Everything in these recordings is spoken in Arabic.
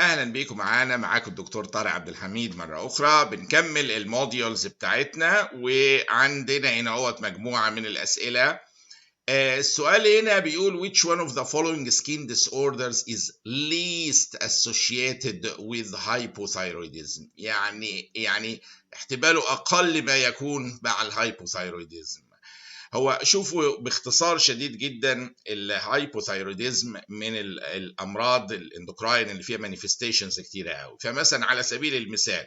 اهلا بيكم معاكم الدكتور طارق عبد الحميد مره اخرى. بنكمل الموديولز بتاعتنا وعندنا هنا مجموعه من الاسئله. السؤال هنا بيقول which one of the following skin disorders is least associated with hypothyroidism، يعني احتماله اقل ما يكون مع الهايبوثايرويدزم. هو شوفوا باختصار شديد جدا الهايبوثايروديزم من الامراض الاندوكراين اللي فيها مانيفستيشنز كتيره قوي. فمثلا على سبيل المثال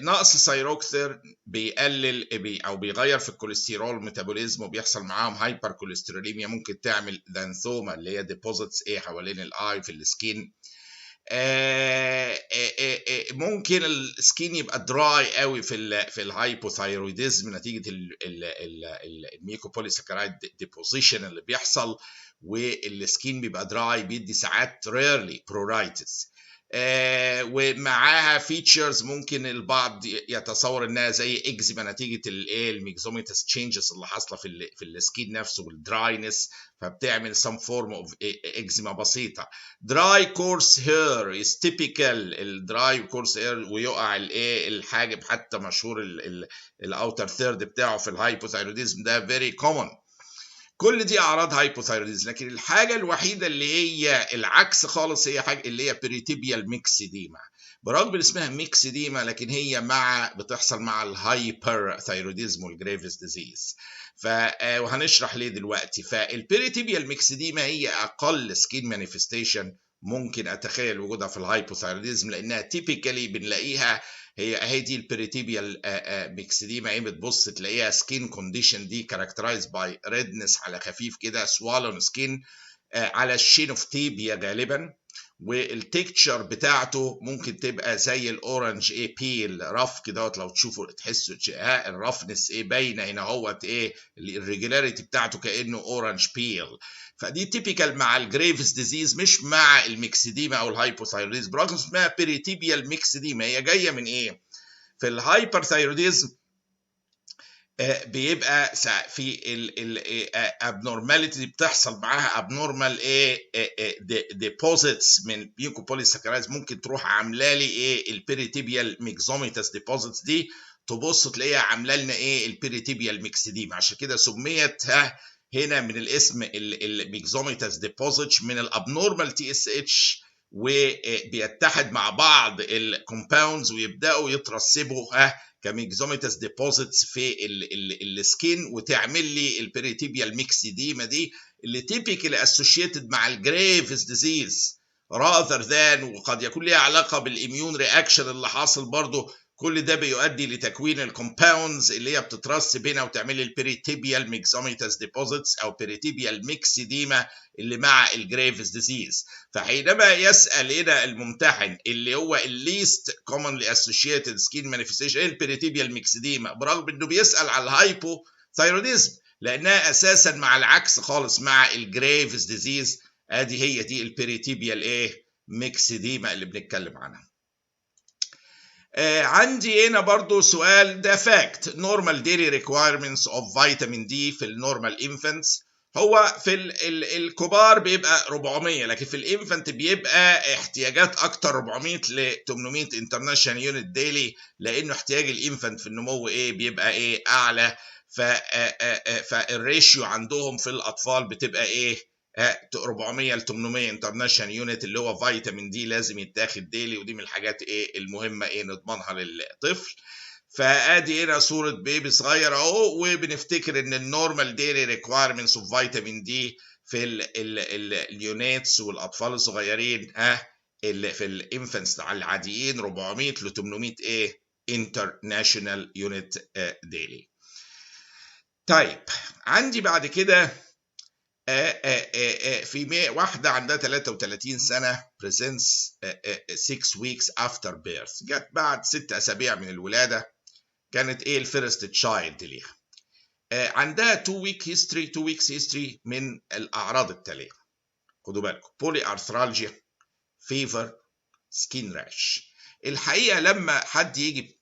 نقص الثايروكسين بيقلل او بيغير في الكوليسترول ميتابوليزم، وبيحصل معاهم هايبر كوليستروليميا، ممكن تعمل دانثوما اللي هي ديبوزيتس حوالين الاي في السكين. ممكن السكين يبقى دراي قوي في الهايبوثايرويدزم نتيجه الميكوبوليساكرايد ديبوزيشن اللي بيحصل، والسكين بيبقى دراي، بيدي ساعات ريرلي برورايتس. ومعاها فيتشرز ممكن البعض يتصور انها زي اكزيما نتيجه الميكزوميتس تشينجز اللي حاصله في السكين نفسه والدراينس، فبتعمل some form of eczema بسيطه. dry coarse hair is typical. الدراي coarse hair ويقع الحاجب، حتى مشهور الاوتر ثيرد بتاعه في الهايبوثايروديزم ده very common. كل دي اعراض هايبوثايروديزم. لكن الحاجه الوحيده اللي هي العكس خالص هي حاجه اللي هي بريتيبيال ميكسيديما. برغم ان اسمها ميكسيديما لكن هي بتحصل مع الهايبر ثايروديزم والجريفز ديزيز. وهنشرح ليه دلوقتي. فالبريتيبيال ميكسيديما هي اقل سكين مانيفستيشن ممكن اتخيل وجودها في الهايبوثايروديزم، لانها تيبيكالي بنلاقيها هي دي البريتيبيال ميكسيديما. بتبص تلاقيها سكين كونديشن دي كاركترايز باي ريدنس على خفيف كده، سوالون سكين على الشين اوف تيبيا غالبا، والتكتشر بتاعته ممكن تبقى زي الاورنج بيل رف كده. لو تشوفوا تحسوا الرفنس باينه هنا الريجولاريتي بتاعته كانه اورنج بيل. فدي تيبيكال مع الجريفز ديزيز، مش مع الميكسيديما او الهايبوثايروديزم. برغم اسمها بيريتيبيال ميكسيديما، هي جايه من في الهايبرثايروديزم بيبقى في الابنورماليتي بتحصل معاها ابنورمال ديبوزيتس من ميوكوبوليساكرايدز، ممكن تروح عامله لي البيريتيبيال ميكزوميتاس ديبوزيتس دي، تبص تلاقيها عامله لنا البيريتيبيال ميكسيديما. عشان كده سميت هنا من الاسم الميكزوميتاس ديبوزيتس من الابنورمال تي اس اتش، وبيتحد مع بعض الكومباوندز ويبداوا يترسبوا كميكزوميتاس ديبوزيتس في السكين، وتعمل لي البريتيبيال ميكسيديما دي اللي تيبيكالي اسوشيتد مع الجريفز ديزيز راذر ذان، وقد يكون لها علاقه بالاميون رياكشن اللي حاصل برضه. كل ده بيؤدي لتكوين الكومباوندز اللي هي بتترسب هنا وتعمل لي البريتيبيال ميكزوميتاس ديبوزيتس او بريتيبيال ميكسيديما اللي مع الجريفز ديزيز. فحينما يسال هنا الممتحن اللي هو الليست كومنلي اسوشيتد سكين مانيفستيشن البريتيبيال ميكسيديما، برغم انه بيسال على الهايبو ثايروديزم لانها اساسا مع العكس خالص مع الجريفز ديزيز. هي دي البريتيبيال ميكسيديما اللي بنتكلم عنها. عندي هنا برضو سؤال، ده فاكت normal daily requirements of vitamin D في النورمال infants. هو في الكبار بيبقى 400، لكن في الانفنت بيبقى احتياجات اكتر 400 ل 800 انترناشونال يونت ديلي، لانه احتياج الانفنت في النمو بيبقى اعلى. فالريشيو عندهم في الاطفال بتبقى 400 ل 800 انترناشونال يونت اللي هو فيتامين دي لازم يتاخد ديلي، ودي من الحاجات المهمه نضمنها للطفل. فادي هنا صوره بيبي صغير اهو، وبنفتكر ان النورمال ديلي ريكوايرمنتس اوف فيتامين دي في اليونيتس والاطفال الصغيرين اللي في الانفنتس العاديين 400 ل 800 انترناشونال يونت ديلي. طيب عندي بعد كده في واحدة عندها 33 سنة presents 6 weeks after birth، جت بعد 6 أسابيع من الولادة. كانت الفيرست تشايلد ليها. عندها 2 weeks history من الأعراض التالية. خدوا بالكم، بولي أرثرالجيا، فيفر، سكين راش. الحقيقة لما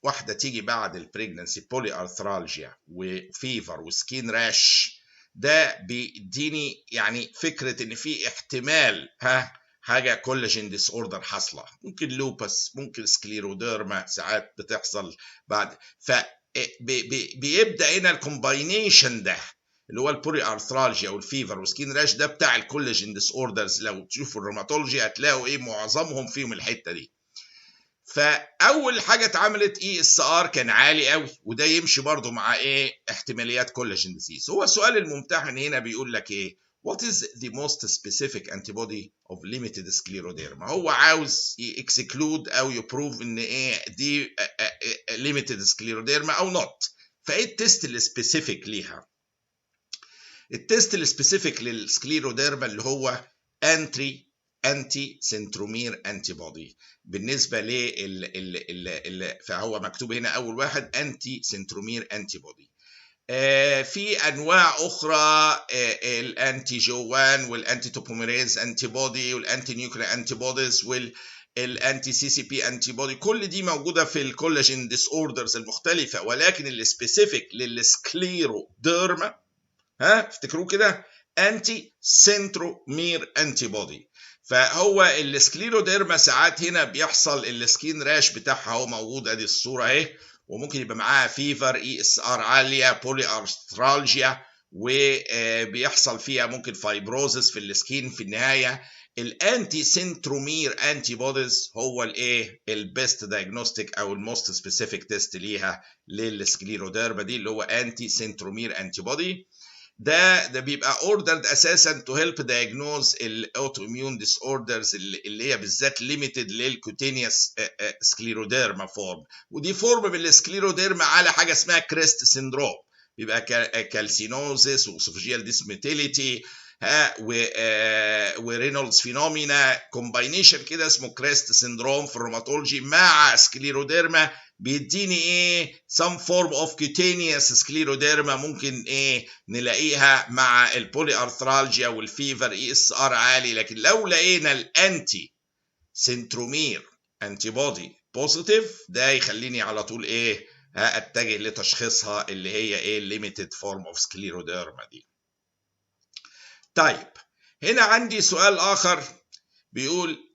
واحدة تيجي بعد البريجننسي بولي أرثرالجيا وفيفر وسكين راش، ده بيديني فكرة ان في احتمال حاجه كولاجين ديس اوردر حاصله، ممكن لوبس، ممكن سكليروديرما ساعات بتحصل بعد. ف بيبدا هنا الكومباينيشن ده اللي هو البوري ارثرالجيا والفيفر والسكين راش ده بتاع الكولاجين ديس اوردرز. لو تشوفوا الروماتولوجي هتلاقوا ايه معظمهم فيهم الحته دي. فاول حاجه اتعملت ESR كان عالي قوي، وده يمشي برضو مع ايه احتماليات كولاجين ديزيز. هو السؤال الممتحن هنا بيقول لك ايه what is the most specific antibody of limited scleroderma. هو عاوز يكسكلود او يبروف ان ايه دي limited scleroderma او not. فايه التست السبيسيفيك ليها؟ التست السبيسيفيك للسكليروديرما اللي هو انتي سنترومير انتي بودي. بالنسبه فهو مكتوب هنا اول واحد انتي سنترومير انتي بودي. في انواع اخرى الانتي جو 1 والانتي توبوميريز انتي بودي والانتي نيوكلير انتي بوديز والانتي CCP انتي بودي، كل دي موجوده في الكولاجين ديس اوردرز المختلفه، ولكن السبيسيفيك للسكليروديرما افتكروه كده انتي سنترومير انتي بودي. فهو السكليروديرما ساعات هنا بيحصل السكين راش بتاعها هو موجود، ادي الصوره اهي، وممكن يبقى معاها فيفر ESR عاليه، بولي ارثرالجيا، وبيحصل فيها ممكن فايبروزس في السكين. في النهايه الانتي سنترومير انتي بوديز هو الايه البيست دايجنوستيك او الموست سبيسيفيك تيست ليها للسكليروديرما دي اللي هو انتي سنترومير انتي بودي. ده بيبقى اوردرد اساسا تو هيلب دايجنوز الاوتو اميون ديس اوردرز اللي هي بالذات ليميتد للكوتينيوس سكليروديرما فورم، ودي فورم من السكليروديرما على حاجه اسمها كريست سيندروم، بيبقى كالسينوزيس واسوفيجيال ديسموتيليتي ورينولدز فينومينا، كومباينيشن كده اسمه كريست سيندروم في الروماتولوجي مع سكليروديرما بيديني ايه some form of cutaneous scleroderma. ممكن ايه نلاقيها مع البولي ارثرالجيا والفيفر ESR عالي. لكن لو لقينا الانتي سنترومير انتي بودي بوزيتيف ده يخليني على طول ايه اتجه لتشخيصها اللي هي ايه limited form of scleroderma دي. طيب هنا عندي سؤال اخر بيقول